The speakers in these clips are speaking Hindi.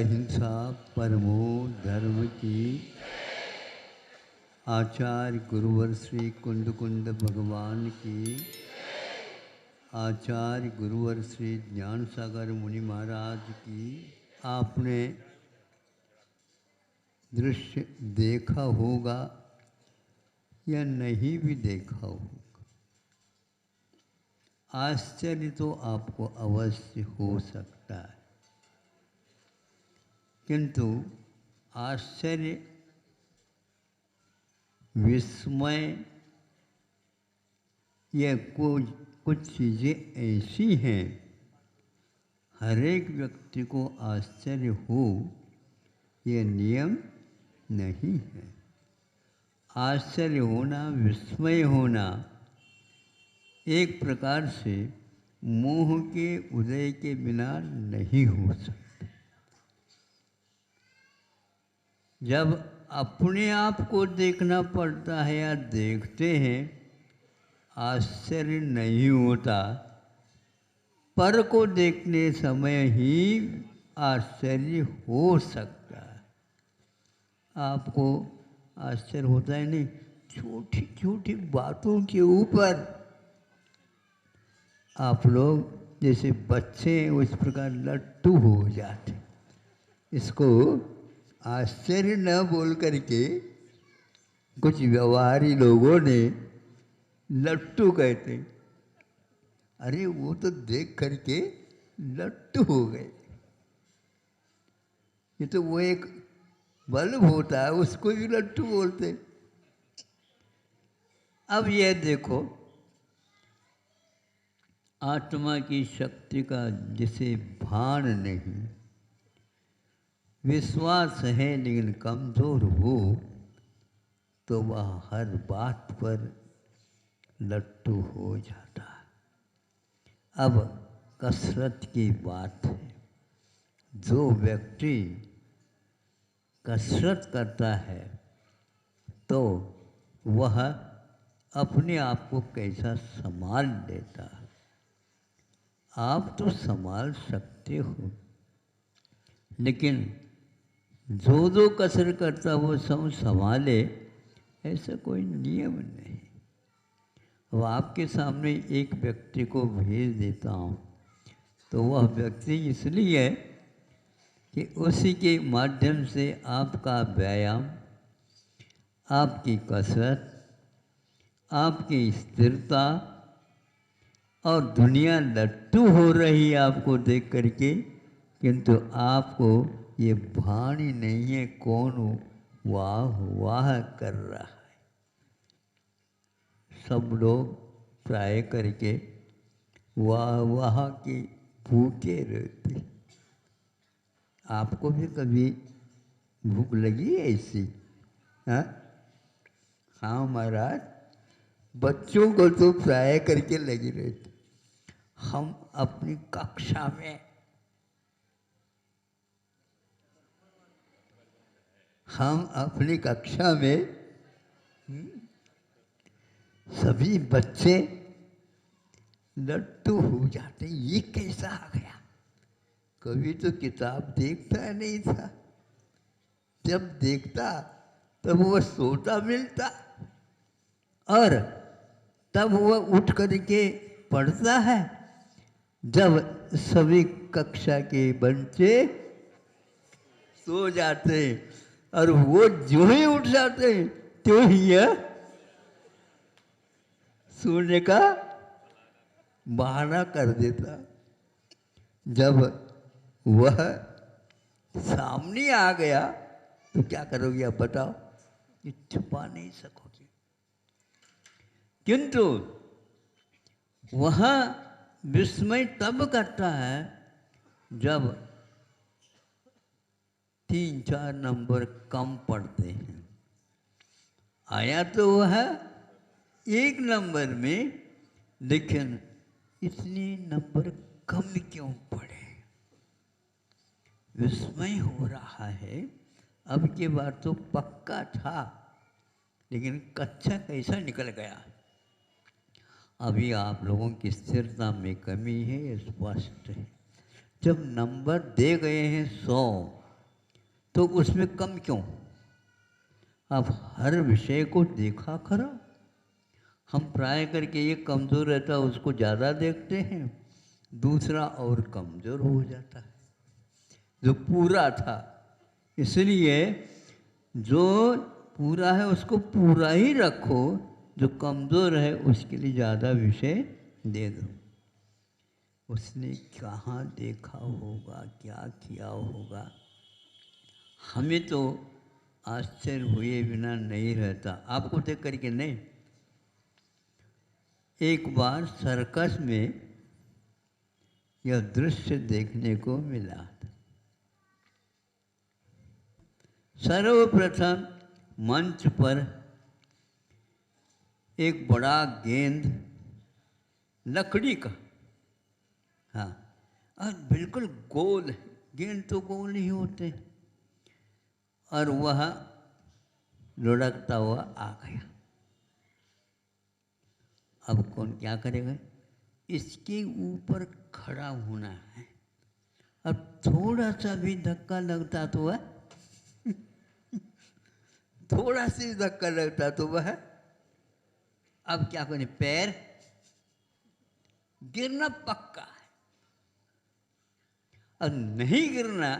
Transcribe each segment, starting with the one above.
अहिंसा परमो धर्म की। आचार्य गुरुवर श्री कुंद कुंद भगवान की। आचार्य गुरुवर श्री ज्ञान सागर मुनि महाराज की। आपने दृश्य देखा होगा या नहीं भी देखा होगा, आश्चर्य तो आपको अवश्य हो सकता है, किंतु आश्चर्य, विस्मय, ये कुछ चीज़ें ऐसी हैं, हर एक व्यक्ति को आश्चर्य हो ये नियम नहीं है। आश्चर्य होना, विस्मय होना एक प्रकार से मोह के उदय के बिना नहीं हो सकता। जब अपने आप को देखना पड़ता है या देखते हैं, आश्चर्य नहीं होता, पर को देखने समय ही आश्चर्य हो सकता है। आपको आश्चर्य होता है नहीं, छोटी छोटी बातों के ऊपर आप लोग जैसे बच्चे उस प्रकार लट्टू हो जाते। इसको आश्चर्य न बोल करके कुछ व्यवहारी लोगों ने लट्टू कहते। अरे वो तो देख करके लट्टू हो गए। ये तो वो एक बल्ब होता है, उसको भी लट्टू बोलते। अब ये देखो, आत्मा की शक्ति का जिसे भान नहीं, विश्वास है लेकिन कमज़ोर हो, तो वह हर बात पर लट्टू हो जाता है। अब कसरत की बात है। जो व्यक्ति कसरत करता है तो वह अपने आप को कैसा संभाल लेता है। आप तो संभाल सकते हो, लेकिन जो कसरत करता वो सब संभाले, ऐसा कोई नियम नहीं। अब आपके सामने एक व्यक्ति को भेज देता हूँ, तो वह व्यक्ति इसलिए कि उसी के माध्यम से आपका व्यायाम, आपकी कसरत, आपकी स्थिरता और दुनिया लट्टू हो रही है आपको देख करके, किंतु आपको ये भान ही नहीं है कौन वाह वाह कर रहा है। सब लोग प्राय करके वाह वाह के भूखे रहते। आपको भी कभी भूख लगी है ऐसी? हाँ हाँ महाराज, बच्चों को तो प्राय करके लगी रहती। हम अपनी कक्षा में सभी बच्चे लट्टू हो जाते। ये कैसा आ गया? कभी तो किताब देखता नहीं था, जब देखता तब वह सोता मिलता और तब वह उठ करके पढ़ता है। जब सभी कक्षा के बच्चे सो जाते और वो जो ही उठ जाते तो ही यह सोने का बहाना कर देता। जब वह सामने आ गया तो क्या करोगे आप बताओ? ये छुपा नहीं सकोगे। किंतु वह विस्मय तब करता है जब 3-4 नंबर कम पड़ते हैं। आया तो वह 1 नंबर में, लेकिन इतने नंबर कम क्यों पड़े? विस्मय हो रहा है। अब की बार तो पक्का था, लेकिन कच्चा कैसा निकल गया। अभी आप लोगों की स्थिरता में कमी है, स्पष्ट है। जब नंबर दे गए हैं 100, तो उसमें कम क्यों? आप हर विषय को देखा करो। हम प्राय करके ये कमज़ोर रहता है उसको ज़्यादा देखते हैं, दूसरा और कमज़ोर हो जाता है जो पूरा था। इसलिए जो पूरा है उसको पूरा ही रखो, जो कमज़ोर है उसके लिए ज़्यादा विषय दे दो। उसने कहाँ देखा होगा, क्या किया होगा, हमें तो आश्चर्य हुए बिना नहीं रहता। आपको देख करके नहीं। एक बार सर्कस में यह दृश्य देखने को मिला था। सर्वप्रथम मंच पर एक बड़ा गेंद लकड़ी का, हाँ, और बिल्कुल गोल है, गेंद तो गोल ही होते हैं, और वह लुढ़कता हुआ आ गया। अब कौन क्या करेगा? इसके ऊपर खड़ा होना है। अब थोड़ा सा भी धक्का लगता तो वह थोड़ा सा धक्का लगता तो वह अब क्या करें, पैर गिरना पक्का है, और नहीं गिरना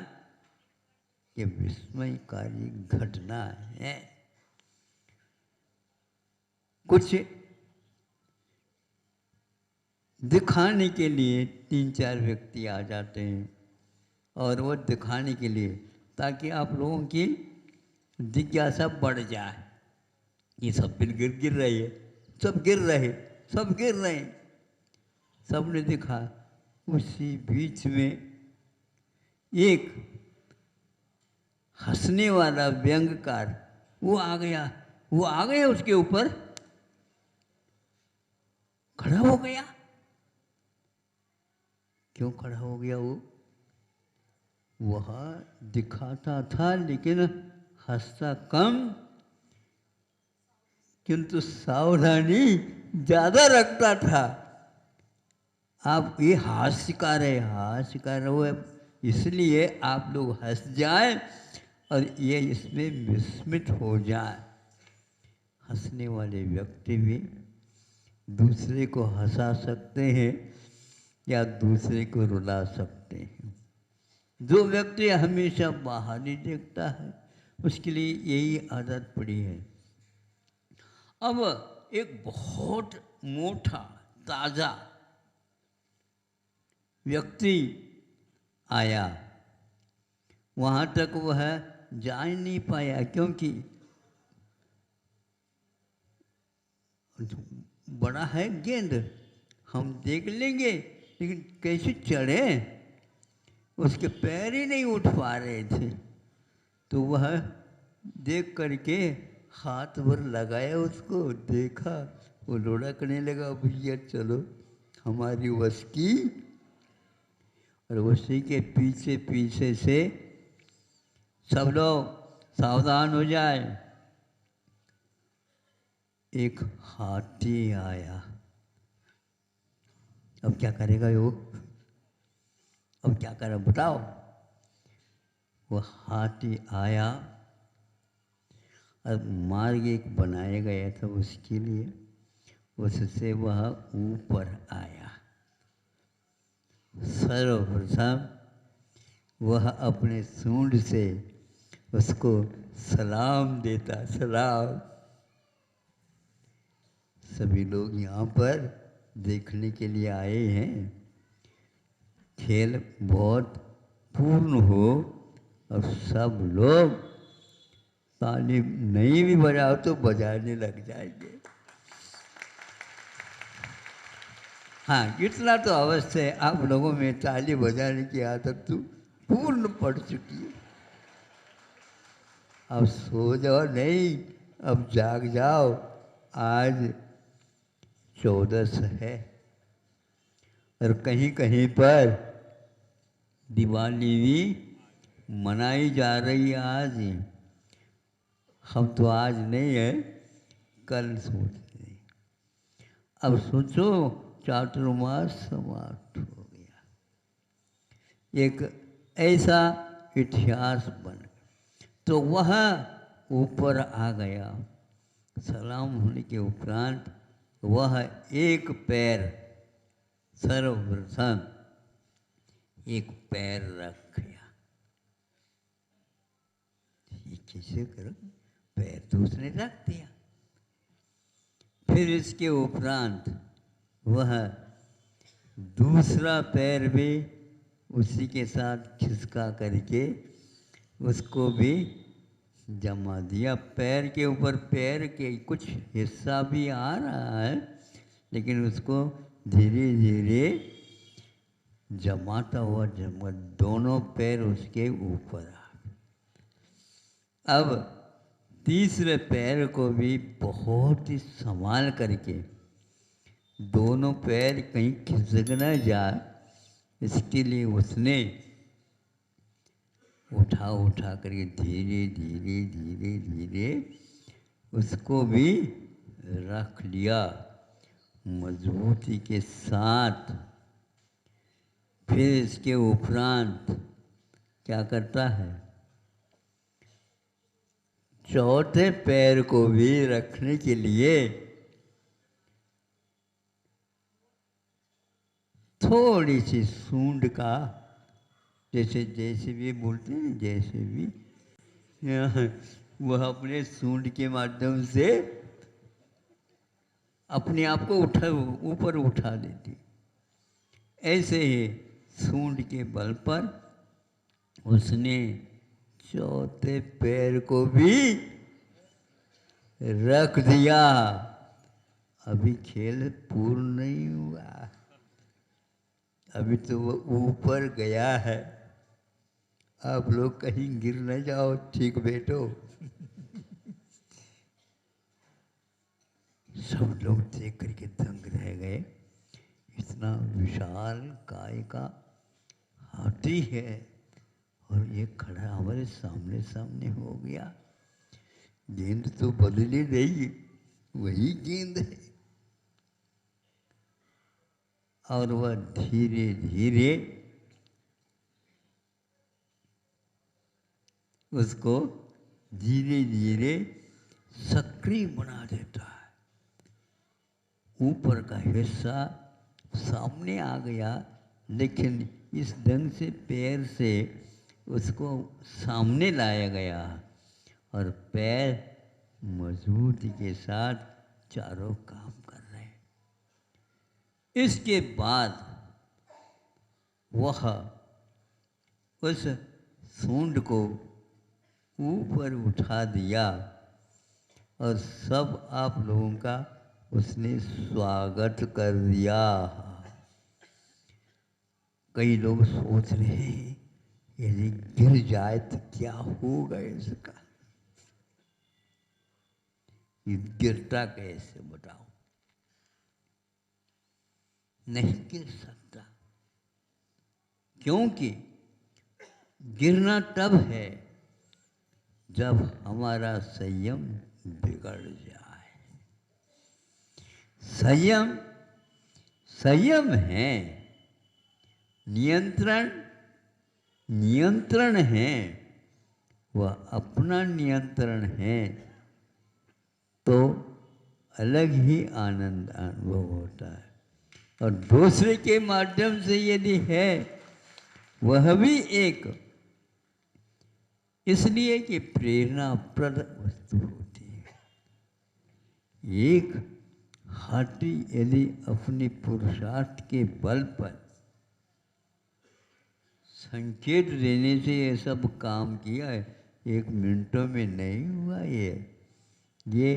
ये विस्मयकारी घटना है। कुछ दिखाने के लिए 3-4 व्यक्ति आ जाते हैं, और वो दिखाने के लिए ताकि आप लोगों की जिज्ञासा बढ़ जाए। ये सब गिर गिर रही है, सब गिर रहे, सब गिर रहे हैं, सबने दिखा। उसी बीच में एक हंसने वाला व्यंग्यकार वो आ गया, वो आ गया, उसके ऊपर खड़ा हो गया। क्यों खड़ा हो गया? वो वह दिखाता था लेकिन हंसता कम, किंतु सावधानी ज्यादा रखता था। आप ये हास्यकार है, हास्यकार वो है, इसलिए आप लोग हंस जाए और ये इसमें विस्मित हो जाए। हंसने वाले व्यक्ति भी दूसरे को हंसा सकते हैं या दूसरे को रुला सकते हैं। जो व्यक्ति हमेशा बाहर ही देखता है उसके लिए यही आदत पड़ी है। अब एक बहुत मोटा ताजा व्यक्ति आया, वहाँ तक वह जा ही नहीं पाया क्योंकि बड़ा है गेंद, हम देख लेंगे, लेकिन कैसे चढ़े, उसके पैर ही नहीं उठ पा रहे थे। तो वह देख करके हाथ भर लगाया, उसको देखा, वो लुढ़कने लगा, भैया चलो हमारी वश की। और उसी के पीछे पीछे से सब लोग सावधान हो जाए। एक हाथी आया। अब क्या करेगा वो? अब क्या करे बताओ? वो हाथी आया और मार्ग एक बनाया गया था उसके लिए, उससे वह ऊपर आया। सर्वप्रथम वह अपने सूंड से उसको सलाम देता। सलाम। सभी लोग यहाँ पर देखने के लिए आए हैं, खेल बहुत पूर्ण हो और सब लोग ताली नहीं भी बजाओ तो बजाने लग जाएंगे। हाँ, इतना तो अवश्य है, आप लोगों में ताली बजाने की आदत तो पूर्ण पड़ चुकी है। अब सो जाओ नहीं, अब जाग जाओ। आज 14 है और कहीं कहीं पर दिवाली भी मनाई जा रही है। आज हम तो आज नहीं है, कल सोचते हैं। अब सोचो चातुर्मास समाप्त हो गया, एक ऐसा इतिहास बन गया। तो वह ऊपर आ गया। सलाम होने के उपरांत वह एक पैर सर्वप्रथम एक पैर रख गया। ये कैसे करो? पैर तो उसने रख दिया। फिर इसके उपरांत वह दूसरा पैर भी उसी के साथ खिसका करके उसको भी जमा दिया। पैर के ऊपर पैर के कुछ हिस्सा भी आ रहा है, लेकिन उसको धीरे धीरे जमाता हुआ दोनों पैर उसके ऊपर आ गए। अब तीसरे पैर को भी बहुत ही संभाल करके, दोनों पैर कहीं खिसक न जाए, इसके लिए उसने उठा करके धीरे धीरे धीरे धीरे उसको भी रख लिया मजबूती के साथ। फिर इसके उपरांत क्या करता है? चौथे पैर को भी रखने के लिए थोड़ी सी सूंड का, जैसे भी बोलते हैं, जैसे भी वह अपने सूंड के माध्यम से अपने आप को ऊपर उठा देती। ऐसे ही सूंड के बल पर उसने चौथे पैर को भी रख दिया। अभी खेल पूर्ण नहीं हुआ, अभी तो वो ऊपर गया है। आप लोग कहीं गिर न जाओ, ठीक बैठो। सब लोग देख करके दंग रह गए। इतना विशाल काय का हाथी है और ये खड़ा हमारे सामने सामने हो गया। गेंद तो बदली नहीं, वही गेंद है। और वह धीरे धीरे उसको धीरे धीरे सक्रिय बना देता है। ऊपर का हिस्सा सामने आ गया, लेकिन इस ढंग से पैर से उसको सामने लाया गया और पैर मजबूती के साथ चारों काम कर रहे हैं। इसके बाद वह उस सूंड को ऊपर उठा दिया और सब आप लोगों का उसने स्वागत कर दिया। कई लोग सोच रहे हैं यदि गिर जाए तो क्या होगा इसका? ये गिरता कैसे बताओ? नहीं गिर सकता, क्योंकि गिरना तब है जब हमारा संयम बिगड़ जाए। संयम संयम है, नियंत्रण है, वह अपना नियंत्रण है तो अलग ही आनंद अनुभव होता है। और दूसरे के माध्यम से यदि है, वह भी एक, इसलिए कि प्रेरणाप्रद वस्तु होती है। एक हाथी यदि अपने पुरुषार्थ के बल पर संकेत देने से ये सब काम किया है, 1 मिनटों में नहीं हुआ, ये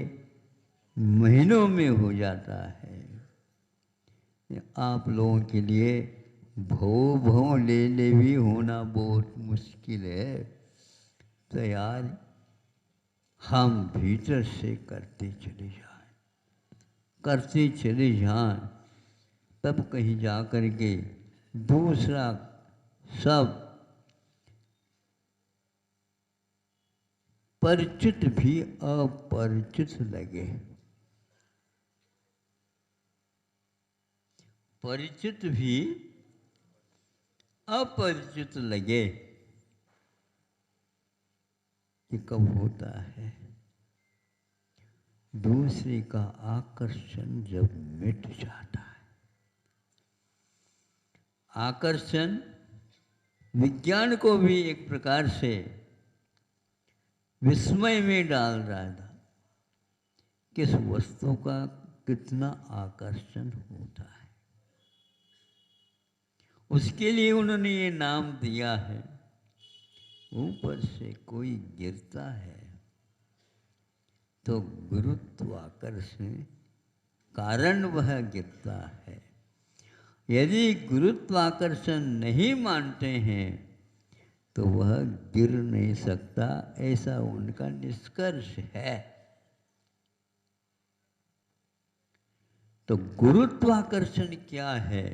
महीनों में हो जाता है। आप लोगों के लिए भव ले भी होना बहुत मुश्किल है। तो यार हम भीतर से करते चले जाएं, तब कहीं जा कर के दूसरा सब परिचित भी अपरिचित लगे, परिचित भी अपरिचित लगे। ये कब होता है? दूसरे का आकर्षण जब मिट जाता है। आकर्षण विज्ञान को भी एक प्रकार से विस्मय में डाल रहा था। किस वस्तु का कितना आकर्षण होता है, उसके लिए उन्होंने ये नाम दिया है। ऊपर से कोई गिरता है तो गुरुत्वाकर्षण कारण वह गिरता है। यदि गुरुत्वाकर्षण नहीं मानते हैं तो वह गिर नहीं सकता, ऐसा उनका निष्कर्ष है। तो गुरुत्वाकर्षण क्या है?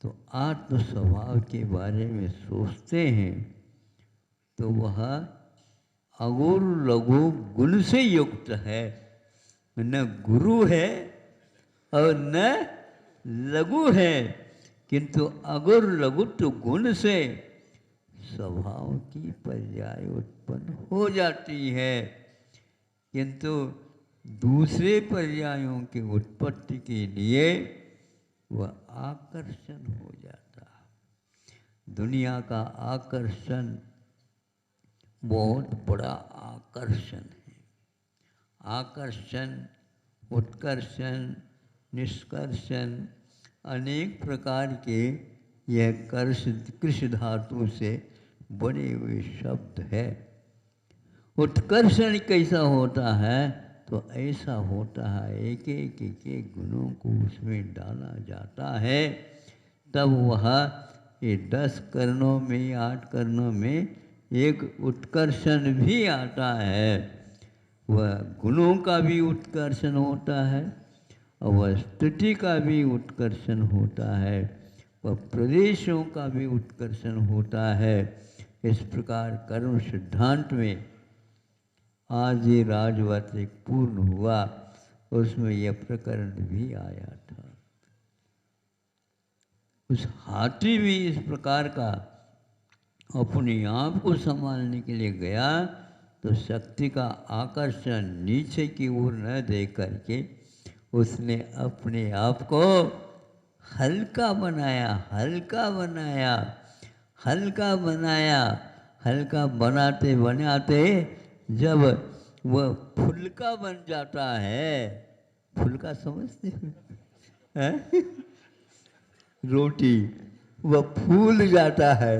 तो आत्म स्वभाव के बारे में सोचते हैं तो वह अगुर लघु गुण से युक्त है। न गुरु है और न लघु है, किंतु अगुर लघु तो गुण से स्वभाव की पर्याय उत्पन्न हो जाती है, किंतु दूसरे पर्यायों की उत्पत्ति के लिए वह आकर्षण हो जाता है। दुनिया का आकर्षण बहुत बड़ा आकर्षण है। आकर्षण, उत्कर्षण, निष्कर्षण अनेक प्रकार के यह कृष धातु से बने हुए शब्द है। उत्कर्षण कैसा होता है? तो ऐसा होता है एक एक गुणों को उसमें डाला जाता है, तब वह ये 10 कर्णों में 8 कर्णों में एक उत्कर्षण भी आता है। वह गुणों का भी उत्कर्षण होता है और वह स्तुति का भी उत्कर्षण होता है, वह प्रदेशों का भी उत्कर्षण होता है। इस प्रकार कर्म सिद्धांत में आज ये राजवत एक पूर्ण हुआ, उसमें यह प्रकरण भी आया था। उस हाथी भी इस प्रकार का अपने आप को संभालने के लिए गया तो शक्ति का आकर्षण नीचे की ओर न दे करके उसने अपने आप को हल्का बनाया, हल्का बनाया, हल्का बनाया। हल्का बनाते बनाते जब वह फुल्का बन जाता है, फुल्का समझते हैं? रोटी, वह फूल जाता है।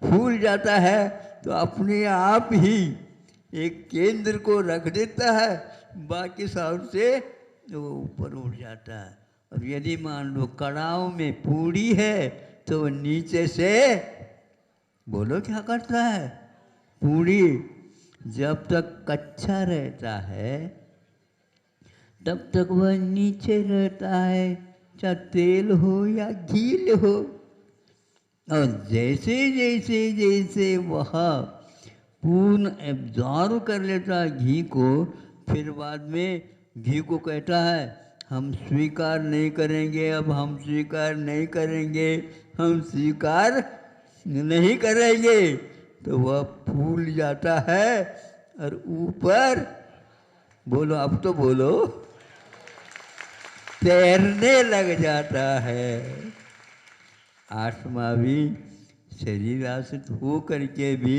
फूल जाता है तो अपने आप ही एक केंद्र को रख देता है, बाकी सब से वो ऊपर उठ जाता है। अब यदि मान लो कड़ाव में पूड़ी है तो वो नीचे से बोलो क्या करता है? पूड़ी जब तक कच्चा रहता है तब तक वह नीचे रहता है, चाहे तेल हो या घी हो। और जैसे जैसे जैसे वह पूर्ण एब्जॉर्व कर लेता है घी को, फिर बाद में घी को कहता है हम स्वीकार नहीं करेंगे, अब हम स्वीकार नहीं करेंगे, हम स्वीकार नहीं करेंगे। तो वह फूल जाता है और ऊपर बोलो, अब तो बोलो, तैरने लग जाता है। आत्मा भी शरीर आश्रित हो करके भी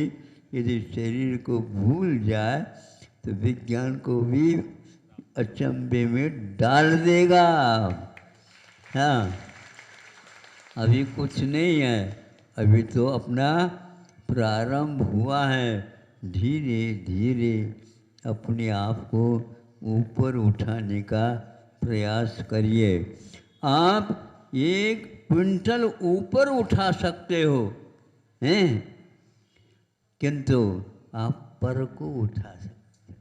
यदि शरीर को भूल जाए तो विज्ञान को भी अचंभे में डाल देगा। हाँ, अभी कुछ नहीं है, अभी तो अपना प्रारंभ हुआ है। धीरे धीरे अपने आप को ऊपर उठाने का प्रयास करिए। आप 1 क्विंटल ऊपर उठा सकते हो हैं, किंतु आप पर को उठा सकते हो।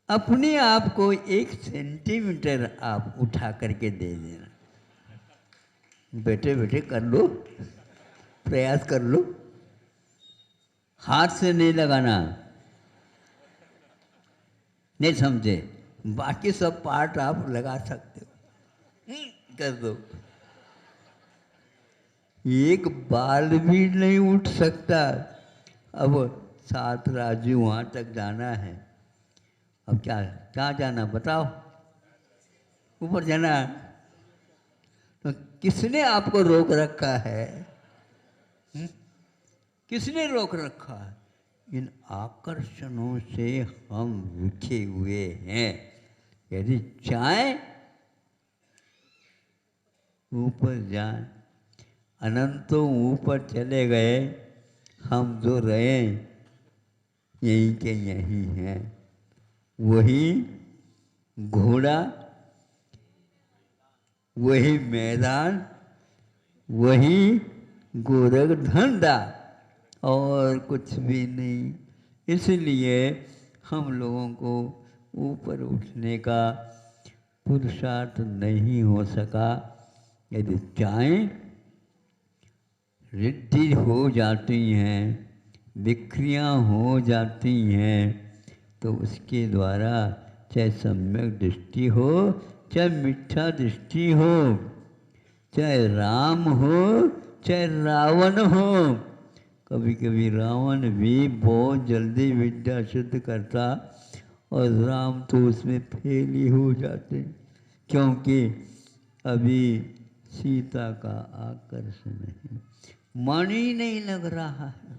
अपने आप को 1 सेंटीमीटर आप उठा करके दे देना। बैठे बैठे कर लो, प्रयास कर लो, हाथ से नहीं लगाना, नहीं समझे? बाकी सब पार्ट आप लगा सकते हो, कर दो। एक बाल भी नहीं उठ सकता, अब 7 राज्य वहाँ तक जाना है। अब क्या क्या जाना बताओ? ऊपर जाना है। तो किसने आपको रोक रखा है? किसने रोक रखा है? इन आकर्षणों से हम रुके हुए हैं। यदि चाहें ऊपर जाएं, अनंतों ऊपर चले गए, हम जो रहे यहीं के यहीं हैं। वही घोड़ा, वही मैदान, वही गोरख धंधा, और कुछ भी नहीं। इसलिए हम लोगों को ऊपर उठने का पुरुषार्थ नहीं हो सका। यदि चाहें रिद्धि हो जाती हैं, विक्रियाँ हो जाती हैं, तो उसके द्वारा चाहे सम्यक दृष्टि हो, चाहे मिथ्या दृष्टि हो, चाहे राम हो, चाहे रावण हो। कभी कभी रावण भी बहुत जल्दी विद्या सिद्ध करता और राम तो उसमें फेल ही हो जाते, क्योंकि अभी सीता का आकर्षण है, मन ही नहीं लग रहा है।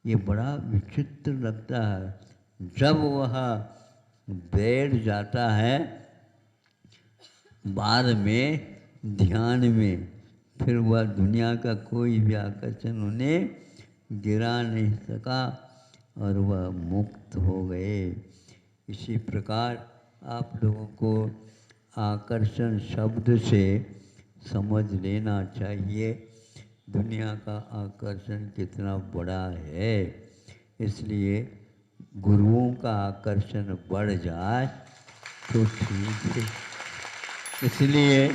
ये बड़ा विचित्र लगता है। जब वह बैठ जाता है बाद में ध्यान में, फिर वह दुनिया का कोई भी आकर्षण उन्हें गिरा नहीं सका और वह मुक्त हो गए। इसी प्रकार आप लोगों को आकर्षण शब्द से समझ लेना चाहिए दुनिया का आकर्षण कितना बड़ा है। इसलिए गुरुओं का आकर्षण बढ़ जाए तो ठीक है। इसलिए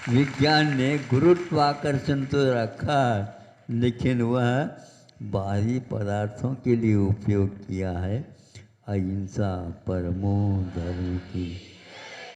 विज्ञान ने गुरुत्वाकर्षण तो रखा, लेकिन वह बाहरी पदार्थों के लिए उपयोग किया है। अहिंसा परमो धर्म की